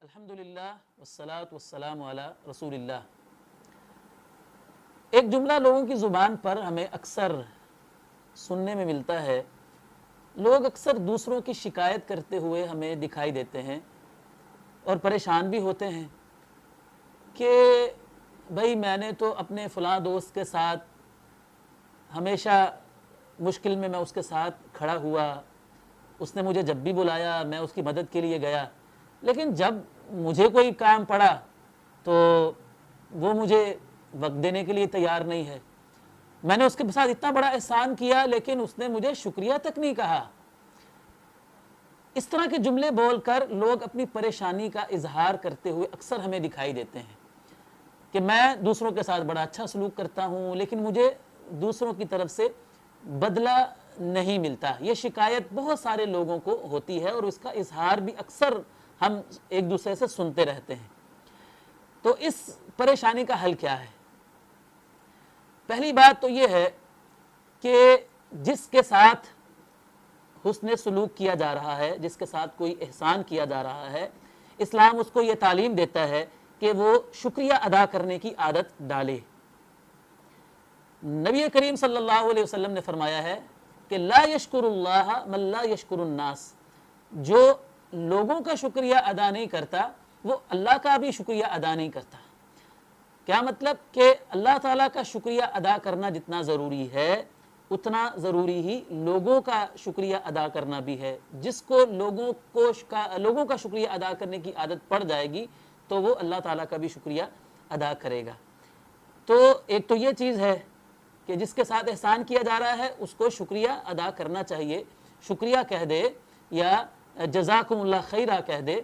الحمدللہ والصلاۃ والسلام علی رسول اللہ۔ ایک جملہ لوگوں کی زبان پر ہمیں اکثر سننے میں ملتا ہے، لوگ اکثر دوسروں کی شکایت کرتے ہوئے ہمیں دکھائی دیتے ہیں اور پریشان بھی ہوتے ہیں کہ بھائی میں نے تو اپنے فلاں دوست کے ساتھ ہمیشہ مشکل میں اس کے ساتھ کھڑا ہوا، اس نے مجھے جب بھی بلایا میں اس کی مدد کے لیے گیا، لیکن جب مجھے کوئی کام پڑا تو وہ مجھے وقت دینے کے لیے تیار نہیں ہے۔ میں نے اس کے ساتھ اتنا بڑا احسان کیا لیکن اس نے مجھے شکریہ تک نہیں کہا۔ اس طرح کے جملے بول کر لوگ اپنی پریشانی کا اظہار کرتے ہوئے اکثر ہمیں دکھائی دیتے ہیں کہ میں دوسروں کے ساتھ بڑا اچھا سلوک کرتا ہوں لیکن مجھے دوسروں کی طرف سے بدلہ نہیں ملتا۔ یہ شکایت بہت سارے لوگوں کو ہوتی ہے اور اس کا اظہار بھی اکثر ہم ایک دوسرے سے سنتے رہتے ہیں۔ تو اس پریشانی کا حل کیا ہے؟ پہلی بات تو یہ ہے کہ جس کے ساتھ حسن سلوک کیا جا رہا ہے، جس کے ساتھ کوئی احسان کیا جا رہا ہے، اسلام اس کو یہ تعلیم دیتا ہے کہ وہ شکریہ ادا کرنے کی عادت ڈالے۔ نبی کریم صلی اللہ علیہ وسلم نے فرمایا ہے کہ لا یشکر اللہ من لا یشکر الناس، جو لوگوں کا شکریہ ادا نہیں کرتا وہ اللہ کا بھی شکریہ ادا نہیں کرتا۔ کیا مطلب؟ کہ اللہ تعالیٰ کا شکریہ ادا کرنا جتنا ضروری ہے اتنا ضروری ہی لوگوں کا شکریہ ادا کرنا بھی ہے۔ جس کو لوگوں کا شکریہ ادا کرنے کی عادت پڑ جائے گی تو وہ اللہ تعالیٰ کا بھی شکریہ ادا کرے گا۔ تو ایک تو یہ چیز ہے کہ جس کے ساتھ احسان کیا جا رہا ہے اس کو شکریہ ادا کرنا چاہیے، شکریہ کہہ دے یا جزاکم اللہ خیرہ کہہ دے۔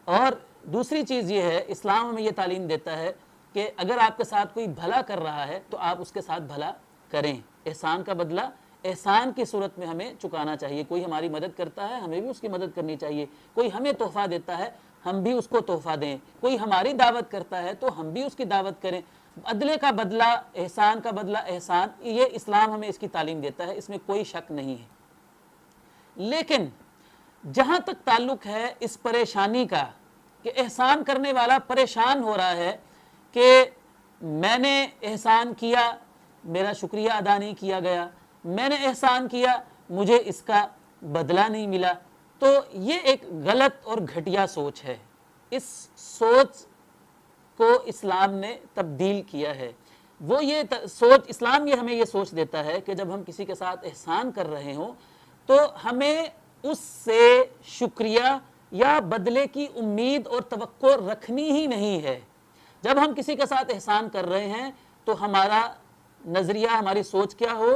اور دوسری چیز یہ ہے، اسلام ہمیں یہ تعلیم دیتا ہے کہ اگر آپ کے ساتھ کوئی بھلا کر رہا ہے تو آپ اس کے ساتھ بھلا کریں۔ احسان کا بدلہ احسان کی صورت میں ہمیں چکانا چاہیے۔ کوئی ہماری مدد کرتا ہے ہمیں بھی اس کی مدد کرنی چاہیے، کوئی ہمیں تحفہ دیتا ہے ہم بھی اس کو تحفہ دیں، کوئی ہماری دعوت کرتا ہے تو ہم بھی اس کی دعوت کریں۔ عدلے کا بدلہ احسان کا بدلہ احسان، یہ اسلام ہمیں اس کی تعلیم دیتا ہے، اس میں کوئی شک نہیں ہے۔ لیکن جہاں تک تعلق ہے اس پریشانی کا کہ احسان کرنے والا پریشان ہو رہا ہے کہ میں نے احسان کیا میرا شکریہ ادا نہیں کیا گیا، میں نے احسان کیا مجھے اس کا بدلہ نہیں ملا، تو یہ ایک غلط اور گھٹیا سوچ ہے۔ اس سوچ کو اسلام نے تبدیل کیا ہے۔ وہ یہ سوچ، اسلام یہ ہمیں یہ سوچ دیتا ہے کہ جب ہم کسی کے ساتھ احسان کر رہے ہوں تو ہمیں اس سے شکریہ یا بدلے کی امید اور توقع رکھنی ہی نہیں ہے۔ جب ہم کسی کے ساتھ احسان کر رہے ہیں تو ہمارا نظریہ، ہماری سوچ کیا ہو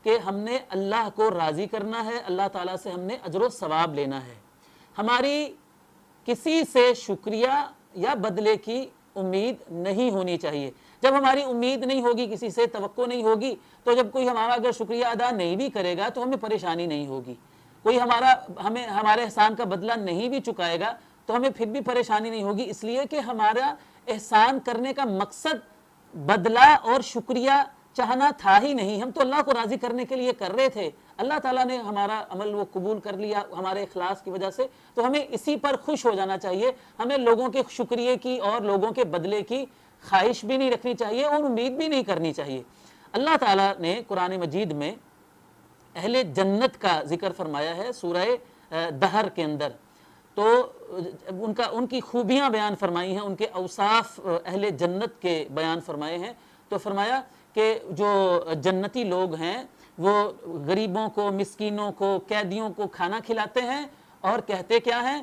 کہ ہم نے اللہ کو راضی کرنا ہے، اللہ تعالیٰ سے ہم نے اجر و ثواب لینا ہے۔ ہماری کسی سے شکریہ یا بدلے کی امید نہیں ہونی چاہیے۔ جب ہماری امید نہیں ہوگی، کسی سے توقع نہیں ہوگی، تو جب کوئی ہمارا اگر شکریہ ادا نہیں بھی کرے گا تو ہمیں پریشانی نہیں ہوگی۔ کوئی ہمارے احسان کا بدلہ نہیں بھی چکائے گا تو ہمیں پھر بھی پریشانی نہیں ہوگی، اس لیے کہ ہمارا احسان کرنے کا مقصد بدلہ اور شکریہ چاہنا تھا ہی نہیں۔ ہم تو اللہ کو راضی کرنے کے لیے کر رہے تھے، اللہ تعالیٰ نے ہمارا عمل وہ قبول کر لیا ہمارے اخلاص کی وجہ سے، تو ہمیں اسی پر خوش ہو جانا چاہیے۔ ہمیں لوگوں کے شکریہ کی اور لوگوں کے بدلے کی خواہش بھی نہیں رکھنی چاہیے اور امید بھی نہیں کرنی چاہیے۔ اللہ تعالیٰ نے قرآن مجید میں اہل جنت کا ذکر فرمایا ہے سورہ دہر کے اندر، تو ان کی خوبیاں بیان فرمائی ہیں، ان کے اوصاف اہل جنت کے بیان فرمائے ہیں۔ تو فرمایا کہ جو جنتی لوگ ہیں وہ غریبوں کو، مسکینوں کو، قیدیوں کو کھانا کھلاتے ہیں اور کہتے کیا ہیں؟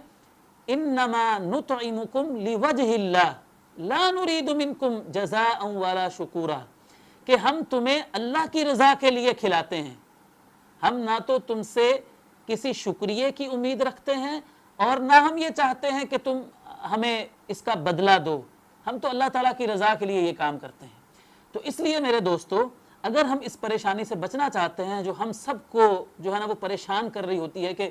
انما نطعمکم لوجہ اللہ لا نرید منکم جزاء ولا شکورا، کہ ہم تمہیں اللہ کی رضا کے لیے کھلاتے ہیں، ہم نہ تو تم سے کسی شکریہ کی امید رکھتے ہیں اور نہ ہم یہ چاہتے ہیں کہ تم ہمیں اس کا بدلہ دو، ہم تو اللہ تعالیٰ کی رضا کے لیے یہ کام کرتے ہیں۔ تو اس لیے میرے دوستو، اگر ہم اس پریشانی سے بچنا چاہتے ہیں جو ہم سب کو جو ہے نا وہ پریشان کر رہی ہوتی ہے کہ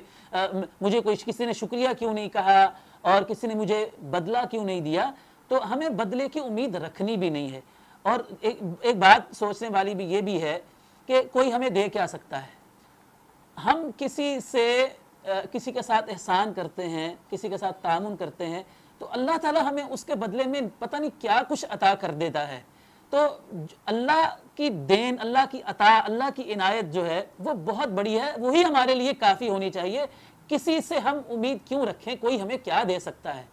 مجھے کسی نے شکریہ کیوں نہیں کہا اور کسی نے مجھے بدلہ کیوں نہیں دیا، تو ہمیں بدلے کی امید رکھنی بھی نہیں ہے۔ اور ایک بات سوچنے والی بھی یہ بھی ہے کہ کوئی ہمیں دے کیا سکتا ہے؟ ہم کسی سے کسی کے ساتھ احسان کرتے ہیں، کسی کے ساتھ تعاون کرتے ہیں، تو اللہ تعالیٰ ہمیں اس کے بدلے میں پتہ نہیں کیا کچھ عطا کر دیتا ہے۔ تو اللہ کی دین، اللہ کی عطا، اللہ کی عنایت جو ہے وہ بہت بڑی ہے، وہی ہمارے لیے کافی ہونی چاہیے۔ کسی سے ہم امید کیوں رکھیں؟ کوئی ہمیں کیا دے سکتا ہے؟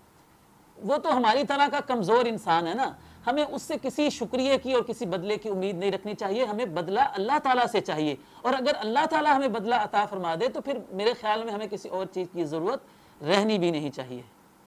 وہ تو ہماری طرح کا کمزور انسان ہے نا، ہمیں اس سے کسی شکریہ کی اور کسی بدلے کی امید نہیں رکھنی چاہیے، ہمیں بدلہ اللہ تعالیٰ سے چاہیے۔ اور اگر اللہ تعالیٰ ہمیں بدلہ عطا فرما دے تو پھر میرے خیال میں ہمیں کسی اور چیز کی ضرورت رہنی بھی نہیں چاہیے۔